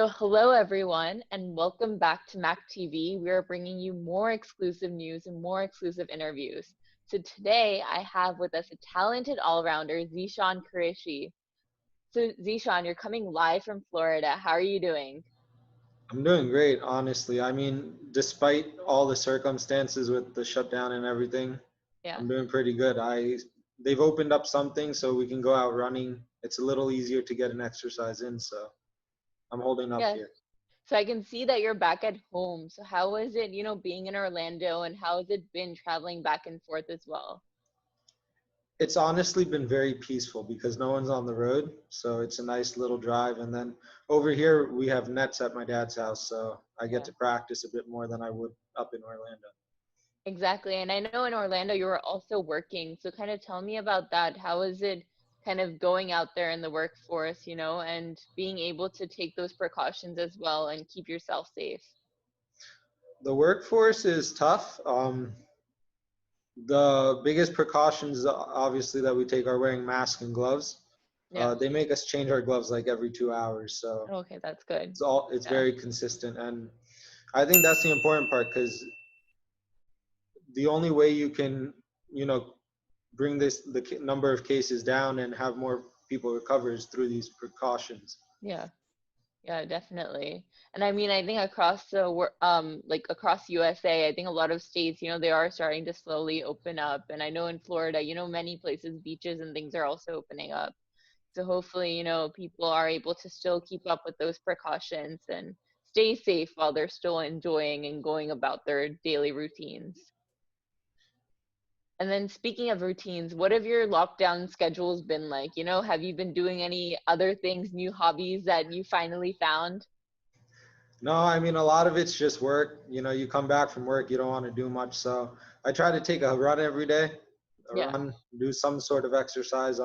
So, hello everyone, and welcome back to Mac TV. We are bringing you more exclusive news and more exclusive interviews. So, today I have with us a talented all rounder, Zishan Qureshi. So, Zishan, you're coming live from Florida. How are you doing? I'm doing great, honestly. I mean, despite all the circumstances with the shutdown and everything, Yeah. I'm doing pretty good. They've opened up something so we can go out running. It's a little easier to get an exercise in, so I'm holding up Yes. here. So, I can see that you're back at home. So, how was it, being in Orlando, and how has it been traveling back and forth as well? It's honestly been very peaceful because no one's on the road, so it's a nice little drive. And then over here we have nets at my dad's house, so I get Yeah. to practice a bit more than I would up in Orlando. Exactly. And I know in Orlando you were also working. So kind of tell me about that. How is it kind of going out there in the workforce, and being able to take those precautions as well and keep yourself safe? The workforce is tough. The biggest precautions, obviously, that we take are wearing masks and gloves. Yeah. They make us change our gloves like every 2 hours, so Okay, that's good. it's Yeah. very consistent, and I think that's the important part because the only way you can, you know, bring number of cases down and have more people recover is through these precautions. Yeah. Yeah, definitely. And I mean, I think across like across USA, I think a lot of states, they are starting to slowly open up. And I know in Florida, many places, beaches and things are also opening up. So hopefully, people are able to still keep up with those precautions and stay safe while they're still enjoying and going about their daily routines. And then speaking of routines, what have your lockdown schedules been like? Have you been doing any other things, new hobbies that you finally found? No, I mean, a lot of it's just work. You come back from work, you don't want to do much, so I try to take a run every day, Yeah. do some sort of exercise,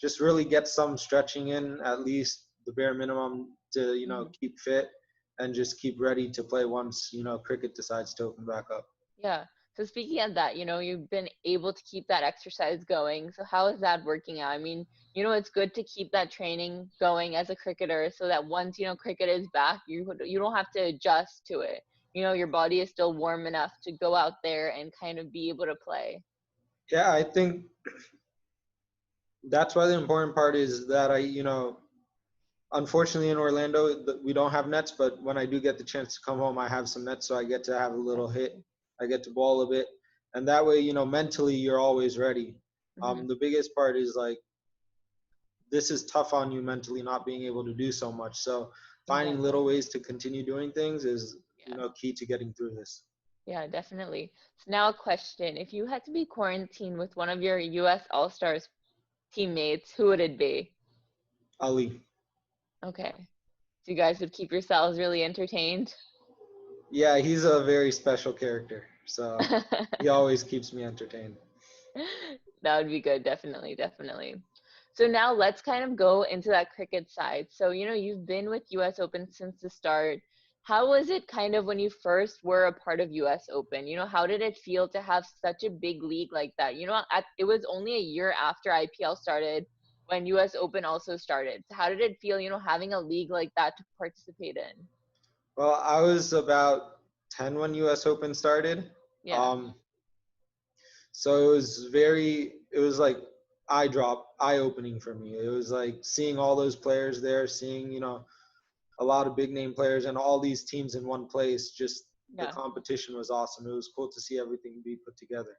just really get some stretching in, at least the bare minimum to, Mhm. keep fit and just keep ready to play once, cricket decides to open back up. Yeah. So speaking of that, you've been able to keep that exercise going. So how is that working out? I mean, it's good to keep that training going as a cricketer so that once, cricket is back, you don't have to adjust to it. Your body is still warm enough to go out there and kind of be able to play. Yeah, I think that's why the important part is that unfortunately in Orlando we don't have nets, but when I do get the chance to come home, I have some nets, so I get to have a little hit. I get to ball a bit, and that way, mentally you're always ready. Hmm. The biggest part is like this is tough on you mentally not being able to do so much. So finding little Exactly. ways to continue doing things is Yeah. key to getting through this. Yeah, definitely. So now a question. If you had to be quarantined with one of your US All-Stars teammates, who would it be? Ali, Okay. So you guys would keep yourselves really entertained? yeah, he's a very special character, so he always keeps me entertained. That would be good, definitely, definitely. So now let's kind of go into that cricket side. So, you've been with US Open since the start. How was it kind of when you first were a part of US Open? How did it feel to have such a big league like that? It was only a year after IPL started when US Open also started. So how did it feel, having a league like that to participate in? Well, I was about 10 when US Open started. Yeah. Um, So it was like eye opening for me. It was like seeing all those players there, seeing, a lot of big name players and all these teams in one place. Just the Yeah. competition was awesome. It was cool to see everything be put together.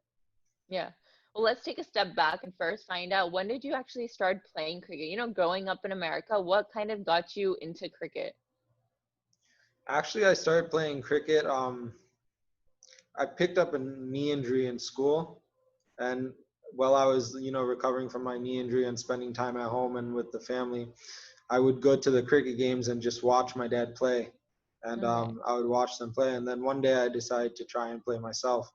Yeah. Well, let's take a step back and first find out when did you actually start playing cricket? Growing up in America, what kind of got you into cricket? Actually, I started playing cricket. I picked up a knee injury in school, and while I was, recovering from my knee injury and spending time at home and with the family, I would go to the cricket games and just watch my dad play. And Okay. I would watch them play. And then one day I decided to try and play myself.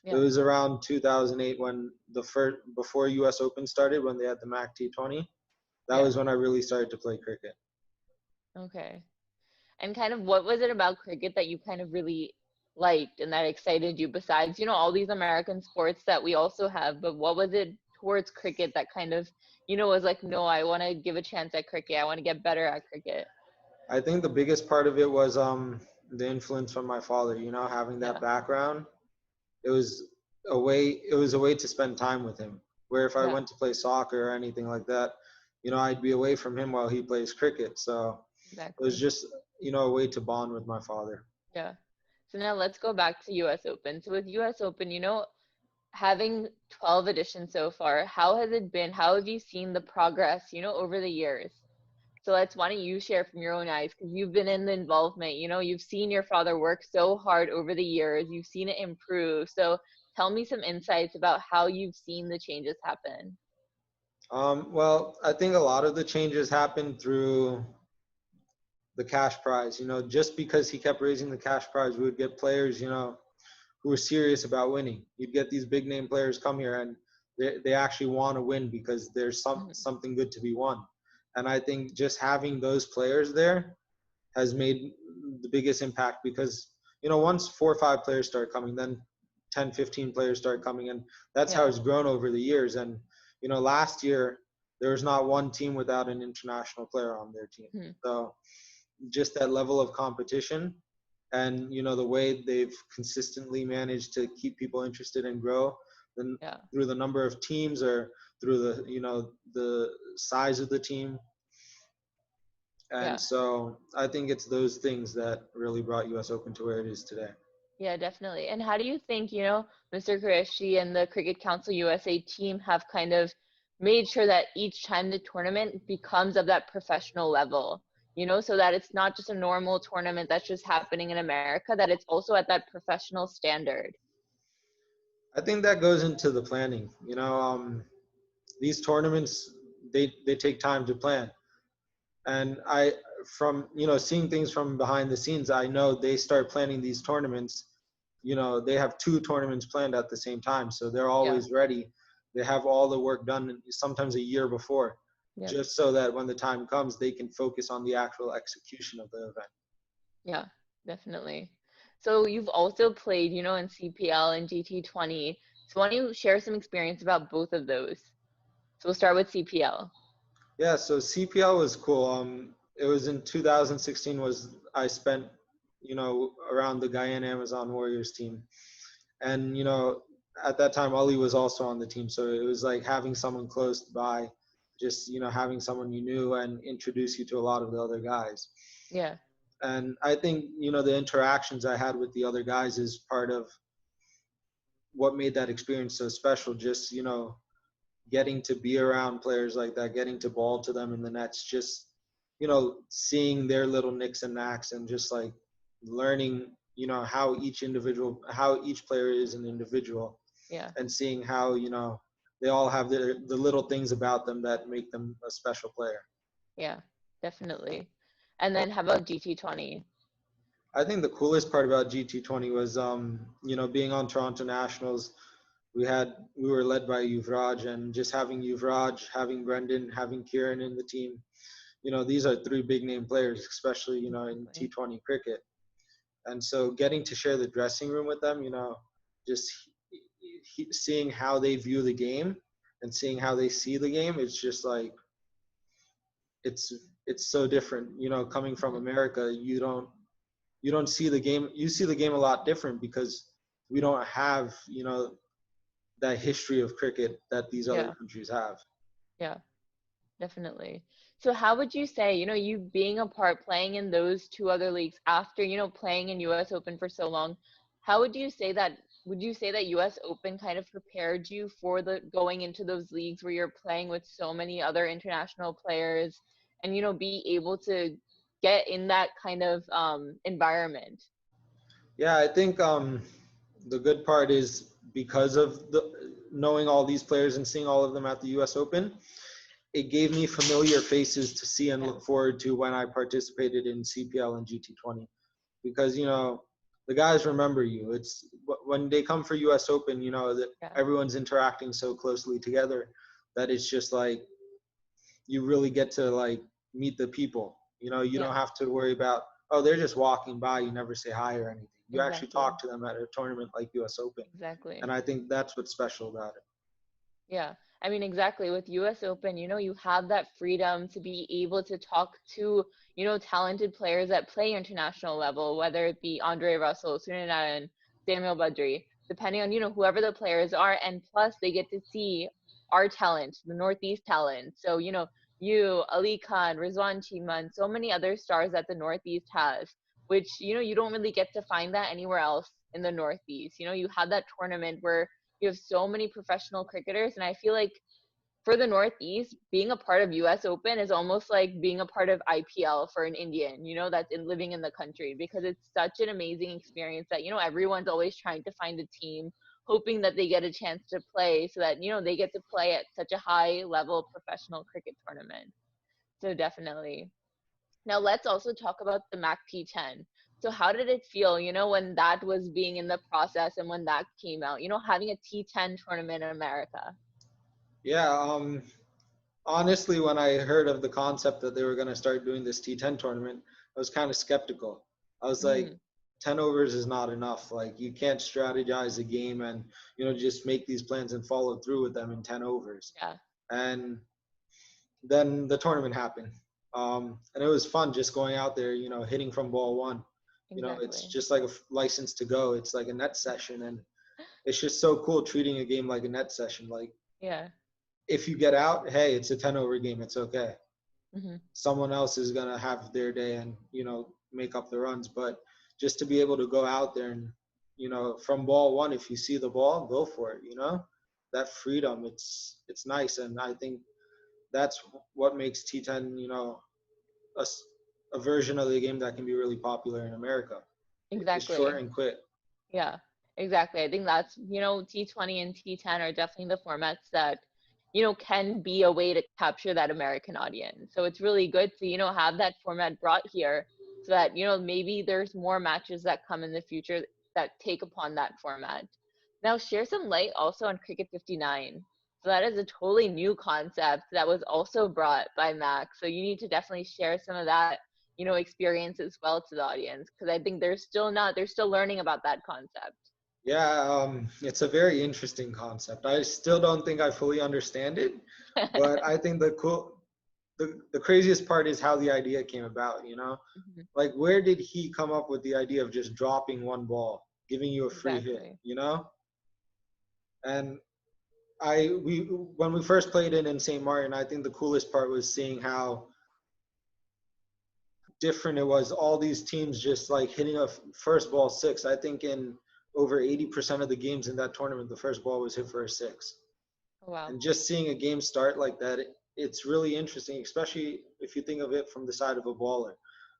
It Yeah. was around 2008 when before US Open started, when they had the MAC T20. That Yeah. was when I really started to play cricket. Okay. And kind of what was it about cricket that you kind of really liked and that excited you besides, all these American sports that we also have, but what was it towards cricket that kind of, was like, no, I want to give a chance at cricket. I want to get better at cricket. I think the biggest part of it was the influence from my father. Having that Yeah, background, it was a way to spend time with him. Where if I yeah, went to play soccer or anything like that, I'd be away from him while he plays cricket. So it was exactly. just a way to bond with my father. Yeah. So now let's go back to US Open. So with US Open, having 12 editions so far, how has it been? How have you seen the progress, over the years? So why don't you share from your own eyes? Because you've been in the involvement, you've seen your father work so hard over the years, you've seen it improve. So tell me some insights about how you've seen the changes happen. Well, I think a lot of the changes happened through the cash prize. Just because he kept raising the cash prize, we would get players, who were serious about winning. You'd get these big name players come here and they actually want to win because there's Mhm. something good to be won. And I think just having those players there has made the biggest impact because, once 4 or 5 players start coming, then 10, 15 players start coming. And that's how Yeah. it's grown over the years. And, last year, there was not one team without an international player on their team. Mhm. So just that level of competition and the way they've consistently managed to keep people interested and grow then Yeah. through the number of teams or through the size of the team. And Yeah. so I think it's those things that really brought US Open to where it is today. Yeah, definitely. And how do you think, Mr. Qureshi and the Cricket Council USA team have kind of made sure that each time the tournament becomes of that professional level, so that it's not just a normal tournament that's just happening in America, that it's also at that professional standard? I think that goes into the planning. These tournaments, they take time to plan. And I from seeing things from behind the scenes, I know they start planning these tournaments. They have 2 tournaments planned at the same time, so they're Yeah. always ready. They have all the work done sometimes a year before, Yep. just so that when the time comes they can focus on the actual execution of the event. Yeah, definitely. So you've also played, in CPL and GT20. So why don't you share some experience about both of those? So we'll start with CPL. Yeah, so CPL was cool. It was in 2016 was I spent around the Guyana Amazon Warriors team. And at that time Ali was also on the team, so it was like having someone close by, just having someone you knew and introduce you to a lot of the other guys. Yeah. And I think the interactions I had with the other guys is part of what made that experience so special. Just getting to be around players like that, getting to ball to them in the nets, just seeing their little nicks and knacks, and just like learning how each player is an individual, Yeah. and seeing how they all have the little things about them that make them a special player. Yeah, definitely. And then how about GT20? I think the coolest part about GT20 was being on Toronto Nationals. We were led by Yuvraj, and just having Yuvraj, having Brendan, having Kieran in the team. These are 3 big name players, especially in Exactly. T20 cricket. And so getting to share the dressing room with them, just seeing how they view the game and seeing how they see the game, it's just like it's it's so different. Coming from Mhm. America, you don't see the game. You see the game a lot different because we don't have that history of cricket that these other Yeah, countries have. yeah, definitely. So how would you say, you being a part playing in those two other leagues after, playing in US Open for so long, how would you say that US Open kind of prepared you for the going into those leagues where you're playing with so many other international players and, be able to get in that kind of environment? Yeah, I think the good part is because of the knowing all these players and seeing all of them at the U.S. Open, it gave me familiar faces to see and Yeah, look forward to when I participated in CPL and GT20. Because the guys remember you. It's when they come for U.S. Open, that yeah, everyone's interacting so closely together that it's just like you really get to like meet the people. You yeah, don't have to worry about, oh, they're just walking by, you never say hi or anything. You actually exactly, talk to them at a tournament like US Open. exactly. And I think that's what's special about it. Yeah. I mean, exactly. With US Open, you have that freedom to be able to talk to, talented players that play international level, whether it be Andre Russell, Sunil Samuel Badri, depending on, whoever the players are. And plus, they get to see our talent, the Northeast talent. So, you, Ali Khan, Rizwan Chima, and so many other stars that the Northeast has, which, you don't really get to find that anywhere else in the Northeast. You have that tournament where you have so many professional cricketers, and I feel like for the Northeast, being a part of US Open is almost like being a part of IPL for an Indian, that's living in the country, because it's such an amazing experience that, everyone's always trying to find a team, hoping that they get a chance to play so that, they get to play at such a high level professional cricket tournament. So definitely. Now let's also talk about the MAC T10. So how did it feel, when that was being in the process and when that came out, having a T10 tournament in America? Yeah, honestly, when I heard of the concept that they were going to start doing this T10 tournament, I was kind of skeptical. I was like, Mm, 10 overs is not enough. Like, you can't strategize a game and, just make these plans and follow through with them in 10 overs. yeah, And then the tournament happened. And it was fun just going out there, hitting from ball one. It's exactly. just like a license to go. It's like a net session. And it's just so cool treating a game like a net session. Like, Yeah. if you get out, hey, it's a 10 over game. It's okay. Hmm. Someone else is going to have their day and, make up the runs. But just to be able to go out there and, from ball one, if you see the ball, go for it, that freedom, it's nice. And I think that's what makes T10, a, a version of the game that can be really popular in America. It's short Exactly. and quick. Yeah, exactly. I think that's, T20 and T10 are definitely the formats that, can be a way to capture that American audience. So it's really good to, have that format brought here so that, maybe there's more matches that come in the future that take upon that format. Now, share some light also on Cricket 59. So that is a totally new concept that was also brought by Mac. So you need to definitely share some of that, experience as well to the audience, because I think they're still learning about that concept. Yeah, it's a very interesting concept. I still don't think I fully understand it, but I think the craziest part is how the idea came about, Mhm. Like, where did he come up with the idea of just dropping one ball, giving you a free hit, Exactly. And we when we first played it in St. Martin, I think the coolest part was seeing how different it was. All these teams just like hitting a first ball six. I think in over 80% of the games in that tournament, the first ball was hit for a six. Oh, wow. And just seeing a game start like that, it's really interesting, especially if you think of it from the side of a baller.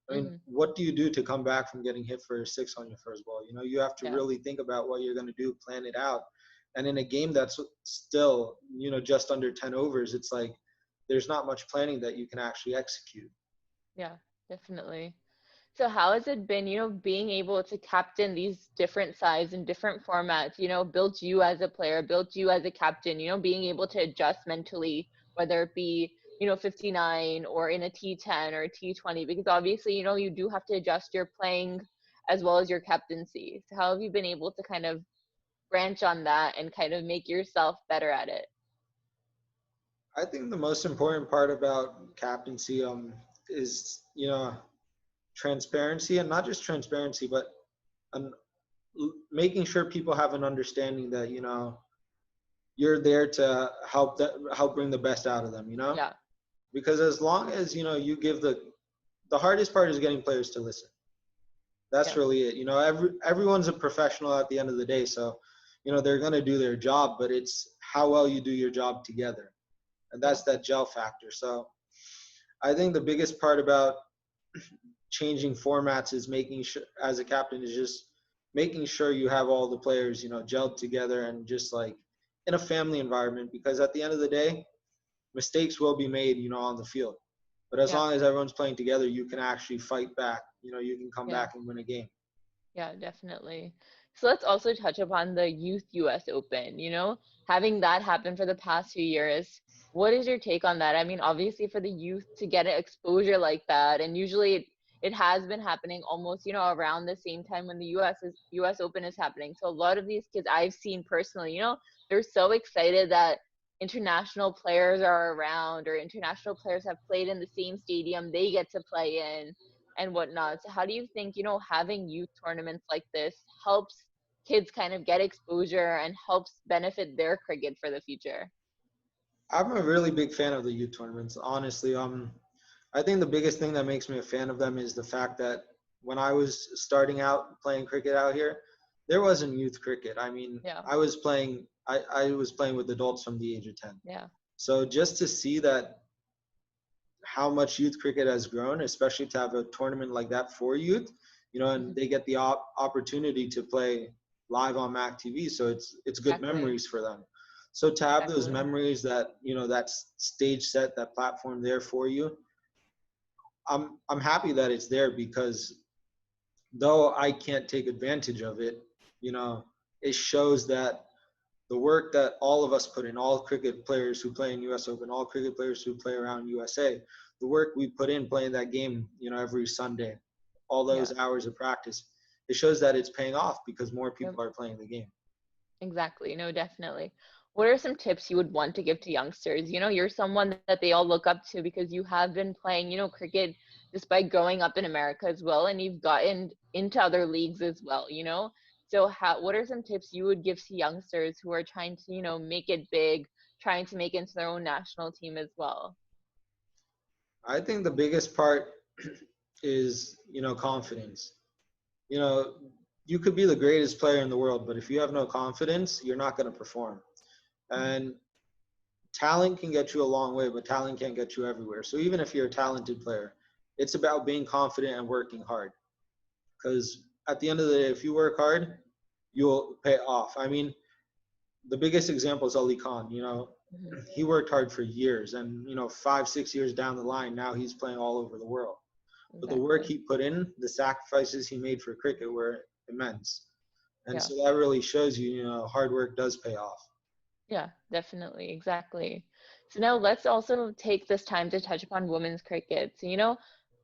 I mean, Hmm. what do you do to come back from getting hit for a six on your first ball? You have to Yeah. really think about what you're going to do, plan it out. And in a game that's still, just under 10 overs, it's like there's not much planning that you can actually execute. Yeah, definitely. So how has it been, being able to captain these different sides and different formats, built you as a player, built you as a captain, being able to adjust mentally, whether it be, 59 or in a T10 or a T20, because obviously, you do have to adjust your playing as well as your captaincy. So how have you been able to kind of branch on that and kind of make yourself better at it? I think the most important part about captaincy is, transparency, and not just transparency, but an, making sure people have an understanding that, you're there to help bring the best out of them, Yeah, because as long as, you give the hardest part is getting players to listen. That's yeah, really it. Everyone's a professional at the end of the day, so they're going to do their job, but it's how well you do your job together, and yeah, that's that gel factor. So I think the biggest part about changing formats is making sure, as a captain, is just making sure you have all the players, gelled together and just like in a family environment, because at the end of the day, mistakes will be made, on the field. But as yeah, long as everyone's playing together, you can actually fight back. You can come yeah. back and win a game. Yeah, definitely. So let's also touch upon the Youth US Open, having that happen for the past few years. What is your take on that? I mean, obviously for the youth to get an exposure like that, and usually it has been happening almost, around the same time when the US Open is happening. So a lot of these kids I've seen personally, they're so excited that international players are around, or international players have played in the same stadium they get to play in and whatnot. So how do you think, having youth tournaments like this helps kids kind of get exposure and helps benefit their cricket for the future? I'm a really big fan of the youth tournaments, honestly. I think the biggest thing that makes me a fan of them is the fact that when I was starting out playing cricket out here, there wasn't youth cricket. I mean, Yeah, I was playing with adults from the age of 10. yeah, So just to see that how much youth cricket has grown, especially to have a tournament like that for youth, and hmm, they get the opportunity to play live on Mac TV. So it's good exactly, memories for them. So to have those exactly. memories, that that stage set, that platform there for you, I'm happy that it's there, because though I can't take advantage of it, you know, it shows that the work that all of us put in, all cricket players who play in US Open, all cricket players who play around USA, the work we put in playing that game, every Sunday, all Yeah, those hours of practice, it shows that it's paying off because more yep, people are playing the game. exactly. No, definitely. What are some tips you would want to give to youngsters? You're someone that they all look up to because you have been playing, cricket despite growing up in America as well, and you've gotten into other leagues as well. So what are some tips you would give to youngsters who are trying to, make it big, trying to make it into their own national team as well? I think the biggest part is, confidence. You know, you could be the greatest player in the world, but if you have no confidence, you're not going to perform. Mhm. And talent can get you a long way, but talent can't get you everywhere. So even if you're a talented player, it's about being confident and working hard. Because at the end of the day, if you work hard, you'll pay off. I mean, the biggest example is Ali Khan. Mhm. He worked hard for years, and 5, 6 years down the line, now he's playing all over the world. But the work Exactly. he put in, the sacrifices he made for cricket were immense. And Yeah. so that really shows you, hard work does pay off. Yeah, definitely. Exactly. So now let's also take this time to touch upon women's cricket. So,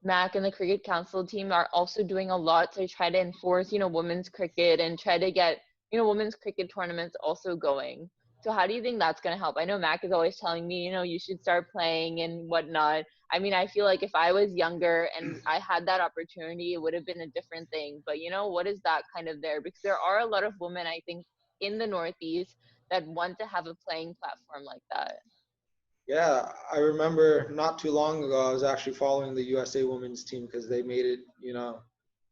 Mac and the Cricket Council team are also doing a lot to try to enforce, women's cricket and try to get, women's cricket tournaments also going. So how do you think that's going to help? I know Mac is always telling me, you should start playing and whatnot. I mean, I feel like if I was younger and I had that opportunity, it would have been a different thing. But, what is that kind of there? Because there are a lot of women, I think, in the Northeast that want to have a playing platform like that. Yeah, I remember not too long ago, I was actually following the USA women's team because they made it,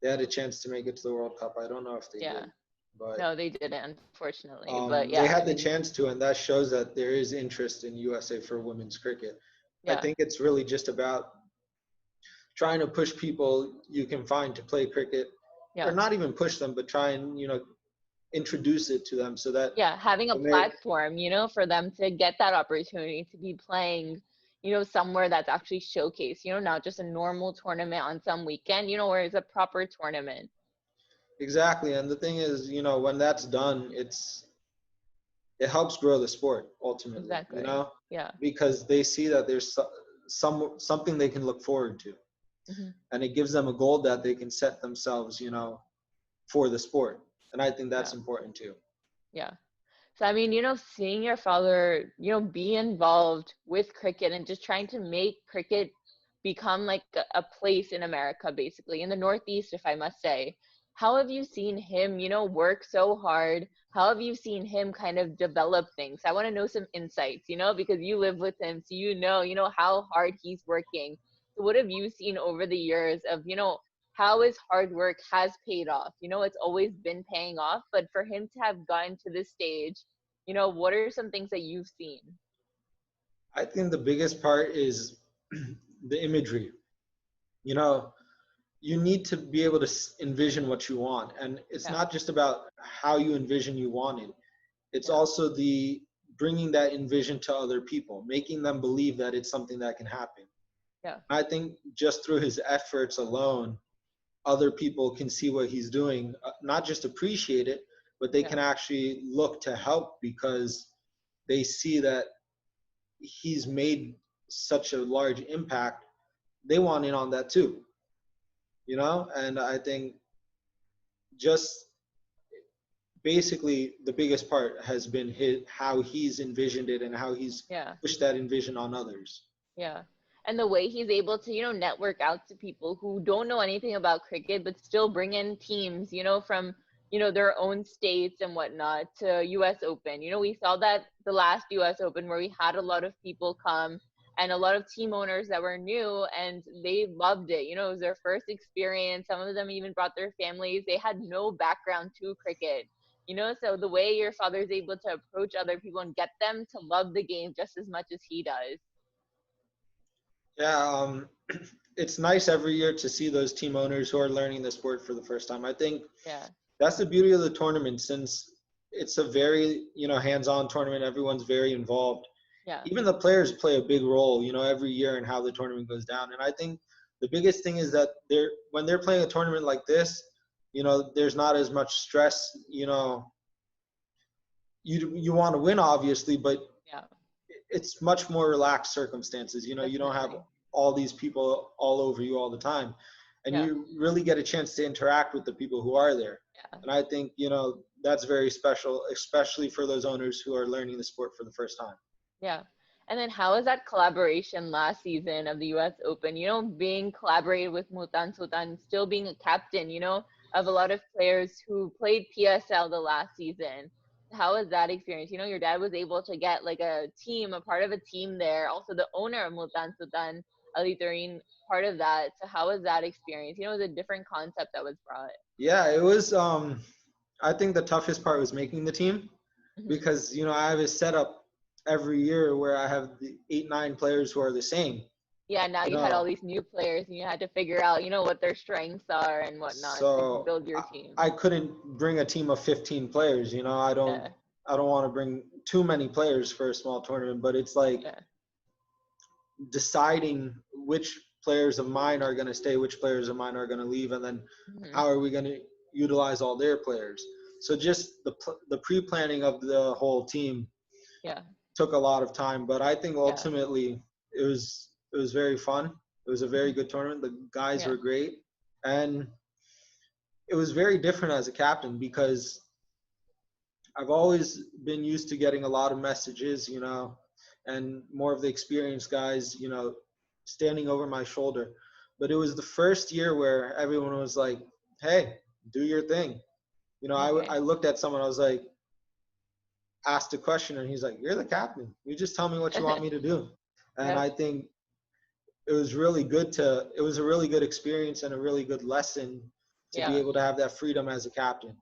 they had a chance to make it to the World Cup. I don't know if they Yeah. did, but No, they didn't, unfortunately. But they yeah, I had the mean, chance to, and that shows that there is interest in USA for women's cricket. I yeah, think it's really just about trying to push people you can find to play cricket, or yeah, not even push them, but try and, introduce it to them so that yeah. Having a when they're platform, for them to get that opportunity to be playing, somewhere that's actually showcased, not just a normal tournament on some weekend, where it's a proper tournament. exactly. And the thing is, when that's done, it helps grow the sport ultimately, Exactly. Yeah. because they see that there's something they can look forward to, Hmm. and it gives them a goal that they can set themselves, for the sport. And I think that's Yeah. important too. Yeah. So, I mean, seeing your father, be involved with cricket and just trying to make cricket become like a place in America, basically, in the Northeast, if I must say. How have you seen him, work so hard? How have you seen him kind of develop things? I want to know some insights, because you live with him, so how hard he's working. So what have you seen over the years of, how his hard work has paid off? It's always been paying off, but for him to have gotten to this stage, what are some things that you've seen? I think the biggest part is the imagery. You know, you need to be able to envision what you want, and it's Yeah, not just about how you envision you want it. It's yeah, also the bringing that envision to other people, making them believe that it's something that can happen. yeah, I think just through his efforts alone, other people can see what he's doing, not just appreciate it, but they yeah, can actually look to help because they see that he's made such a large impact. They want in on that too. And I think just basically the biggest part has been how he's envisioned it and how he's Yeah. pushed that envision on others. Yeah. And the way he's able to, network out to people who don't know anything about cricket, but still bring in teams, from, their own states and whatnot to US Open. We saw that the last US Open where we had a lot of people come and a lot of team owners that were new and they loved it. It was their first experience. Some of them even brought their families. They had no background to cricket. So the way your father is able to approach other people and get them to love the game just as much as he does. Yeah, it's nice every year to see those team owners who are learning the sport for the first time. I think Yeah. that's the beauty of the tournament, since it's a very, hands-on tournament. Everyone's very involved. Yeah. Even the players play a big role, every year in how the tournament goes down. And I think the biggest thing is that when they're playing a tournament like this, there's not as much stress. You want to win, obviously, but Yeah. it's much more relaxed circumstances. You don't have Definitely. all these people all over you all the time, and Yeah. you really get a chance to interact with the people who are there. Yeah. And I think that's very special, especially for those owners who are learning the sport for the first time. Yeah. And then how is that collaboration last season of the US Open, being collaborated with Multan Sultan, still being a captain, of a lot of players who played PSL the last season? How was that experience? Your dad was able to get like a part of a team there. Also the owner of Multan Sultan, Ali Tareen, part of that. So how was that experience? It was a different concept that was brought. Yeah, it was. I think the toughest part was making the team, Mm-hmm. because I have a setup every year where I have the 8-9 players who are the same. Yeah, now you had all these new players and you had to figure out, what their strengths are and whatnot to So build your team. I couldn't bring a team of 15 players. I don't Yeah. I don't want to bring too many players for a small tournament, but it's like Yeah. deciding which players of mine are going to stay, which players of mine are going to leave, and then Mm-hmm. how are we going to utilize all their players. So just the pre-planning of the whole team Yeah. took a lot of time, but I think Yeah. ultimately it was very fun. It was a very Mm-hmm. good tournament. The guys Yeah. were great, and it was very different as a captain, because I've always been used to getting a lot of messages, and more of the experienced guys, standing over my shoulder. But it was the first year where everyone was like, hey, do your thing. Okay. I looked at someone, I was like, asked a question, and he's like, you're the captain. You just tell me what you want me to do. And Yep. I think it was a really good experience and a really good lesson to be Yeah. able to have that freedom as a captain.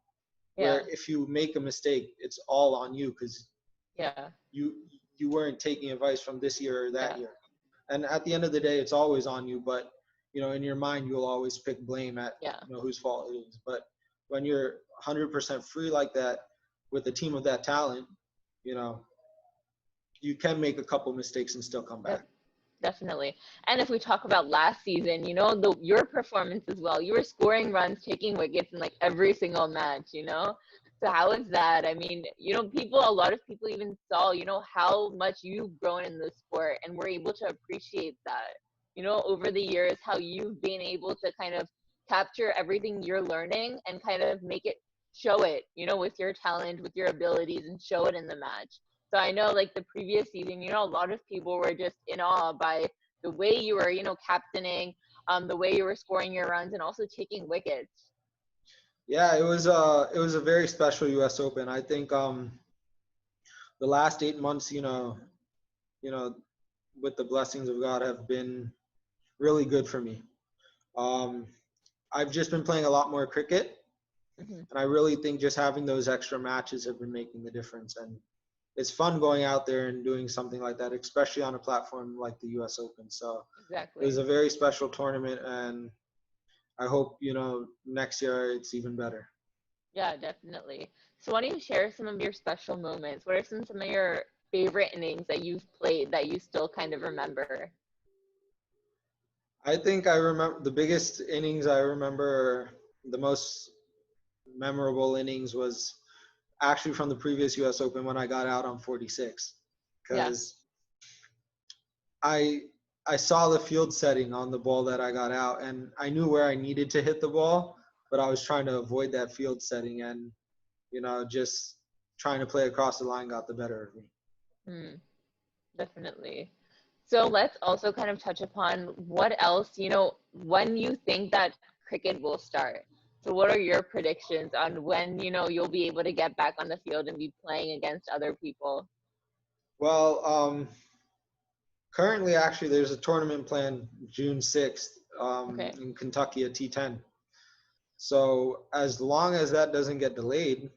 Yeah. Where if you make a mistake, it's all on you, because Yeah. you weren't taking advice from this year or that Yeah. year. And at the end of the day, it's always on you. But in your mind, you'll always pick blame at Yeah. whose fault it is. But when you're 100% free like that with a team of that talent, you can make a couple mistakes and still come back. Yep. Definitely. And if we talk about last season, your performance as well. You were scoring runs, taking wickets in like every single match, So how is that? I mean, a lot of people even saw, how much you've grown in the sport and were able to appreciate that, over the years, how you've been able to kind of capture everything you're learning and kind of make it, show it, with your talent, with your abilities, and show it in the match. So I know like the previous season, a lot of people were just in awe by the way you were, captaining, the way you were scoring your runs and also taking wickets. Yeah, it was a very special US Open. I think the last 8 months, with the blessings of God, have been really good for me. I've just been playing a lot more cricket, Mm-hmm. and I really think just having those extra matches have been making the difference. And it's fun going out there and doing something like that, especially on a platform like the US Open. So Exactly. it was a very special tournament, and I hope, next year it's even better. Yeah, definitely. So why don't you share some of your special moments? What are some of your favorite innings that you've played that you still kind of remember? I think I remember the biggest innings I remember, the most memorable innings was actually from the previous US Open when I got out on 46, Yeah. because I saw the field setting on the ball that I got out, and I knew where I needed to hit the ball, but I was trying to avoid that field setting. And just trying to play across the line got the better of me. Mm, definitely. So let's also kind of touch upon what else, when you think that cricket will start. So what are your predictions on when, you'll be able to get back on the field and be playing against other people? Well, currently, actually, there's a tournament planned June 6th Okay. in Kentucky, a T10. So as long as that doesn't get delayed,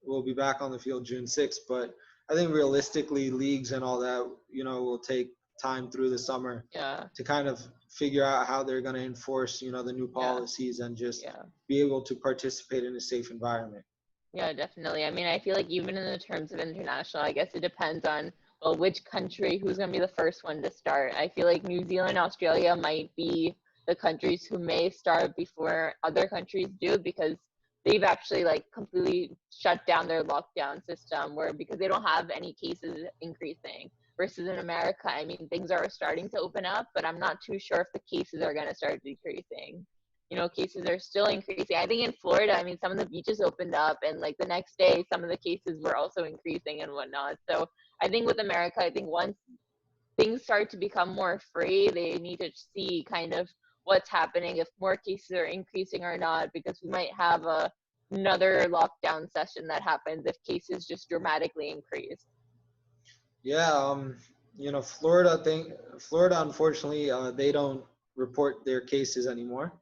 we'll be back on the field June 6th. But I think realistically, leagues and all that, will take time through the summer Yeah. to kind of figure out how they're going to enforce, the new Yeah. policies and just Yeah. be able to participate in a safe environment. Yeah, definitely. I mean, I feel like even in the terms of international, I guess it depends on, well, which country, who's going to be the first one to start. I feel like New Zealand, Australia might be the countries who may start before other countries do, because they've actually like completely shut down their lockdown system, where because they don't have any cases increasing. Versus in America, I mean, things are starting to open up, but I'm not too sure if the cases are going to start decreasing. Cases are still increasing. I think in Florida, I mean, some of the beaches opened up, and like the next day, some of the cases were also increasing and whatnot. So I think with America, I think once things start to become more free, they need to see kind of what's happening, if more cases are increasing or not, because we might have another lockdown session that happens if cases just dramatically increase. Yeah, Florida, unfortunately, they don't report their cases anymore.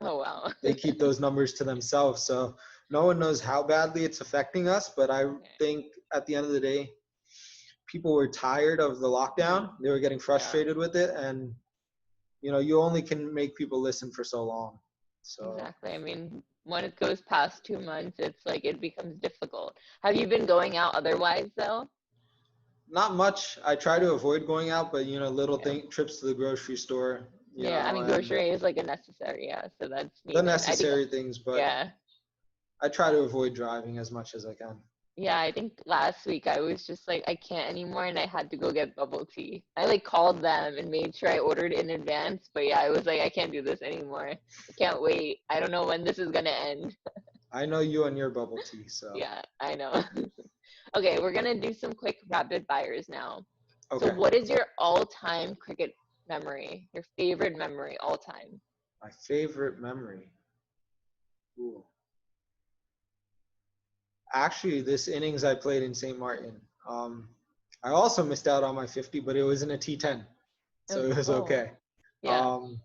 Oh, wow. They keep those numbers to themselves. So no one knows how badly it's affecting us. But I think at the end of the day, people were tired of the lockdown. They were getting frustrated with it. And, you only can make people listen for so long. So Exactly. I mean, when it goes past 2 months, it's like it becomes difficult. Have you been going out otherwise, though? not much. I try to avoid going out, but, little Yeah. trips to the grocery store, Yeah, I mean, and grocery is like a necessary, yeah, so that's the needed. I think, necessary things. But yeah. I try to avoid driving as much as I can. Yeah, I think last week I was just like, I can't anymore, and I had to go get bubble tea. I like called them and made sure I ordered in advance, but yeah, I was like, I can't do this anymore. I can't wait. I don't know when this is gonna end. I know you and your bubble tea, so Yeah, I know. Okay, we're gonna do some quick rapid fires now. So okay. what is your all-time cricket memory? Your favorite memory all time? My favorite memory. Ooh. Actually, this innings I played in St. Martin. I also missed out on my 50, but it was in a T10, so it was Oh, okay. yeah. Um,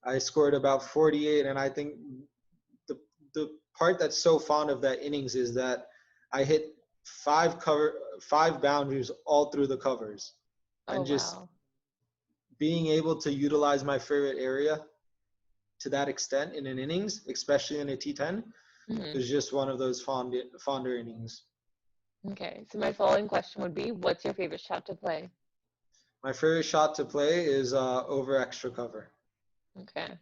I scored about 48, and I think the the part that's so fond of that innings is that I hit five boundaries all through the covers, Oh, and just wow. being able to utilize my favorite area to that extent in an innings, especially in a T10, Hmm. was just one of those fonder innings. Okay, so my following question would be, what's your favorite shot to play? My favorite shot to play is over extra cover. Okay.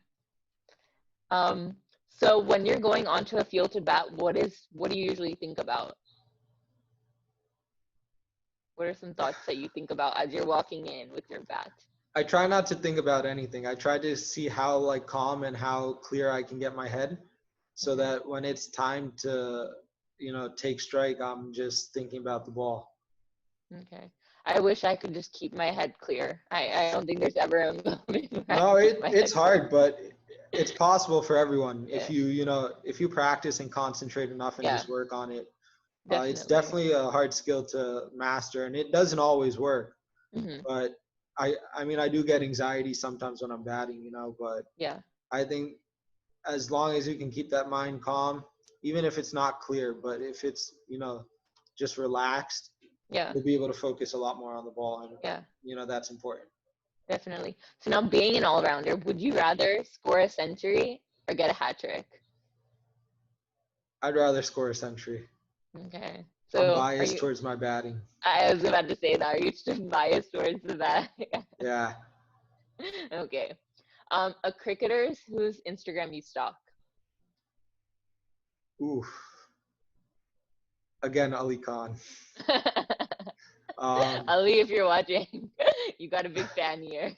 Um, so when you're going onto a field to bat, what do you usually think about? What are some thoughts that you think about as you're walking in with your bat? I try not to think about anything. I try to see how calm and how clear I can get my head, so Okay. that when it's time to take strike, I'm just thinking about the ball. Okay. I wish I could just keep my head clear. I don't think there's ever a moment where I No, keep my it's head clear. hard, but it's possible for everyone if Yeah. you practice and concentrate enough and Yeah, just work on it. It's definitely. definitely a hard skill to master, and it doesn't always work. Hmm. But I mean, I do get anxiety sometimes when I'm batting, but Yeah. I think as long as you can keep that mind calm, even if it's not clear, but if it's, just relaxed, Yeah. you'll be able to focus a lot more on the ball. And, Yeah. that's important. Definitely. So now being an all-rounder, would you rather score a century or get a hat trick? I'd rather score a century. Okay. I'm So are biased you, towards my batting. I was about to say that, are you just biased towards the bat? Yeah. Okay. A cricketer whose Instagram you stalk. Ooh. Again, Ali Khan. Um, Ali, if you're watching, you got a big fan here.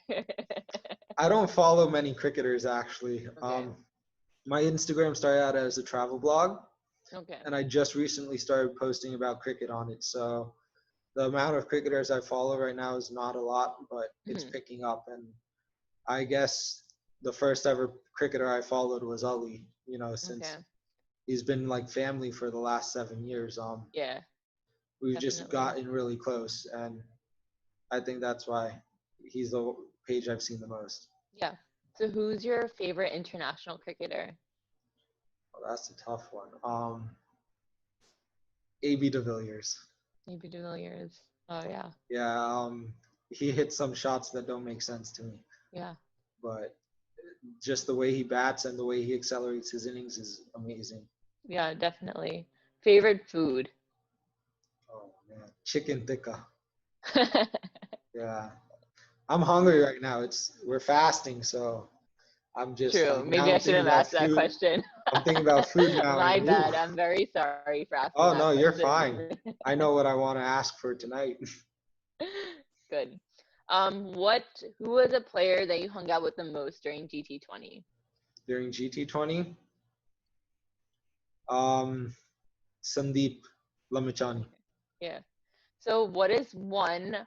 I don't follow many cricketers actually. Okay. My Instagram started out as a travel blog, Okay. and I just recently started posting about cricket on it. So the amount of cricketers I follow right now is not a lot, but it's Mhm. picking up. And I guess the first ever cricketer I followed was Ali, Okay. since he's been like family for the last 7 years. Yeah, We've just definitely. gotten really close, and I think that's why he's the page I've seen the most. Yeah. So who's your favorite international cricketer? Well, that's a tough one. AB de Villiers. Maybe De Villiers. Oh yeah. Yeah, he hits some shots that don't make sense to me, Yeah. but just the way he bats and the way he accelerates his innings is amazing. Yeah, definitely. Favorite food? Oh man, chicken tikka. Yeah, I'm hungry right now. We're fasting, so True. I'm Maybe now I I'm thinking shouldn't have about asked that food. question. I'm thinking about food now, My and ooh. bad. I'm very sorry for asking Oh that no, you're fine. question. I know what I want to ask for tonight. Good. What who was a player that you hung out with the most during GT20? During GT20. Um, Sandeep Lamichani. Okay. Yeah. So what is one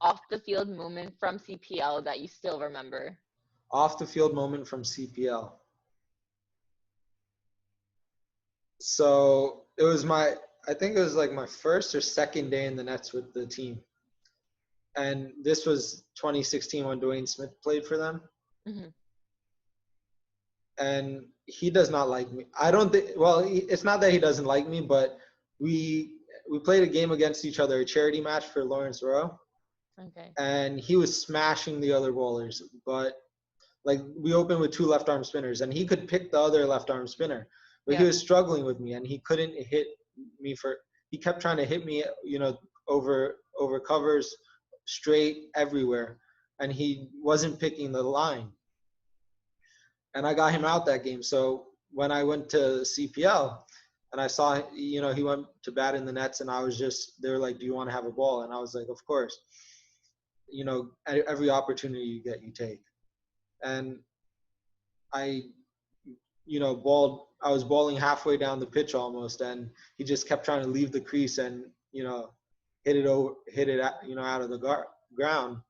off the field moment from CPL that you still remember? Off the field moment from CPL. So I think it was like my first or second day in the nets with the team. And this was 2016 when Dwayne Smith played for them. Hmm. And he does not like me. I don't think, well, it's not that he doesn't like me, but we played a game against each other, a charity match for Lawrence Rowe. Okay. And he was smashing the other bowlers. But like we opened with two left arm spinners, and he could pick the other left arm spinner, but he Yeah. was struggling with me, and he couldn't hit me for. He kept trying to hit me, over covers, straight everywhere, and he wasn't picking the line. And I got him out that game. So when I went to CPL, and I saw, he went to bat in the nets, and I was just, they were like, "Do you want to have a ball?" And I was like, "Of course." Every opportunity you get, you take. And I balled. I was balling halfway down the pitch almost, and he just kept trying to leave the crease and hit it out of the ground.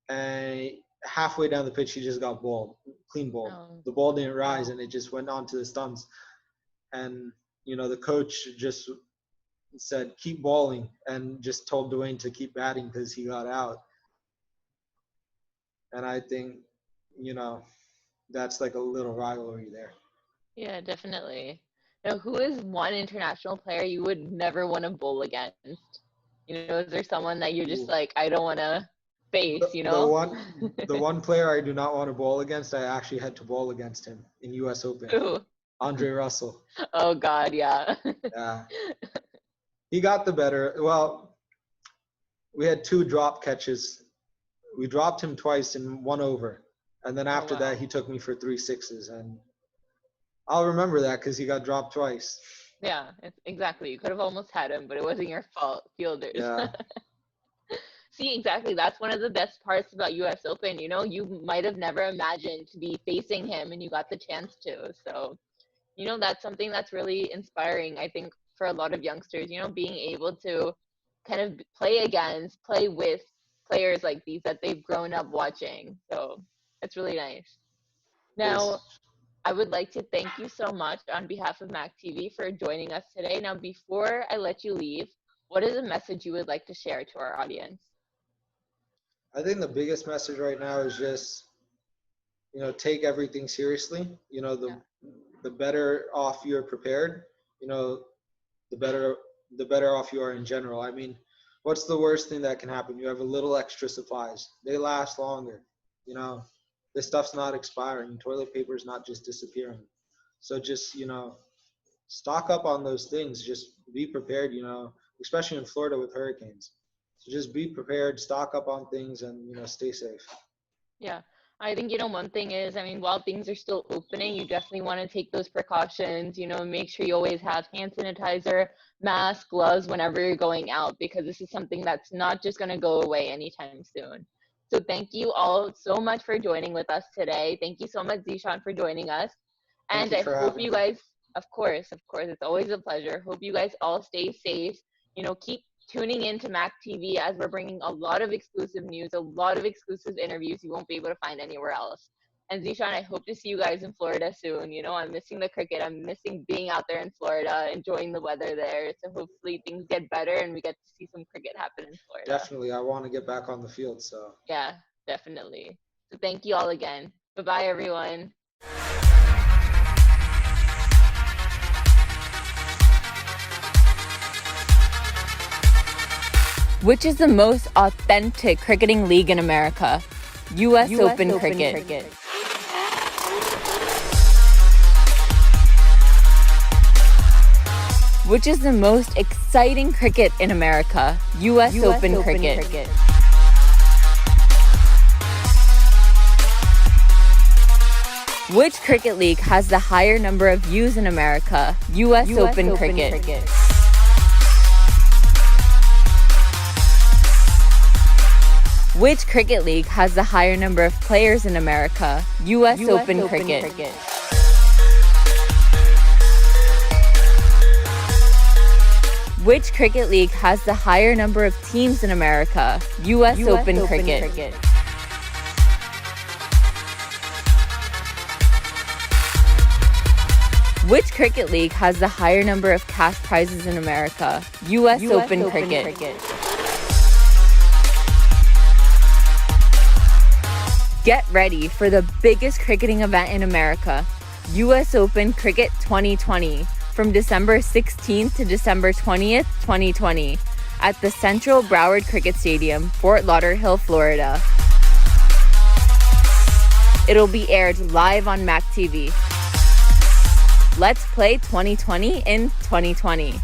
And halfway down the pitch, he just got balled, clean balled. Oh, The ball didn't rise, wow. and it just went onto the stumps. And the coach just said, "Keep balling," and just told Dwayne to keep batting because he got out. And I think, that's like a little rivalry there. Yeah, definitely. Now, who is one international player you would never want to bowl against? Is there someone that you're just Ooh. like, I don't want to face, The, the one the one player I do not want to bowl against, I actually had to bowl against him in U.S. Open. Who? Andre Russell. Oh God, yeah. Yeah, he got the better. Well, we had two drop catches. We dropped him twice in 1 over, and then Oh after that, wow. he took me for 3 sixes, and I'll remember that because he got dropped twice. Yeah, exactly. You could have almost had him, but it wasn't your fault, fielders. Yeah, See, exactly. That's one of the best parts about US Open. You might have never imagined to be facing him and you got the chance to. So, that's something that's really inspiring, I think, for a lot of youngsters, being able to kind of play with players like these that they've grown up watching. So it's really nice. it Now, is. I would like to thank you so much on behalf of Mac TV for joining us today. Now, before I let you leave, what is a message you would like to share to our audience? I think the biggest message right now is just take everything seriously. Yeah. The better off you're prepared, you know, the better off you are in general. I mean, what's the worst thing that can happen? You have a little extra supplies. They last longer. You know, this stuff's not expiring. Toilet paper is not just disappearing. So just, stock up on those things. Just be prepared, especially in Florida with hurricanes. So just be prepared, stock up on things, and, stay safe. Yeah. I think, one thing is, I mean, while things are still opening, you definitely want to take those precautions, make sure you always have hand sanitizer, mask, gloves whenever you're going out, because this is something that's not just going to go away anytime soon. So thank you all so much for joining with us today. Thank you so much, Zishan, for joining us. Thank And you I for hope having you me. guys Of course, of course. It's always a pleasure. Hope you guys all stay safe. Keep tuning in to Mac TV as we're bringing a lot of exclusive news, a lot of exclusive interviews you won't be able to find anywhere else. And Zishan, I hope to see you guys in Florida soon. I'm missing the cricket. I'm missing being out there in Florida, enjoying the weather there. So hopefully things get better and we get to see some cricket happen in Florida. Definitely. I want to get back on the field. So Yeah, definitely. So thank you all again. Bye-bye, everyone. Which is the most authentic cricketing league in America? US Open Cricket. Which is the most exciting cricket in America? US Open Cricket. Which cricket league has the higher number of views in America? US Open Cricket. Which cricket league has the higher number of players in America? US Open Cricket. Which cricket league has the higher number of teams in America? US Open Cricket. Which cricket league has the higher number of cash prizes in America? US Open Cricket. Get ready for the biggest cricketing event in America, US Open Cricket 2020, from December 16th to December 20th, 2020, at the Central Broward Cricket Stadium, Fort Lauderdale, Florida. It'll be aired live on Mac TV. Let's play 2020 in 2020.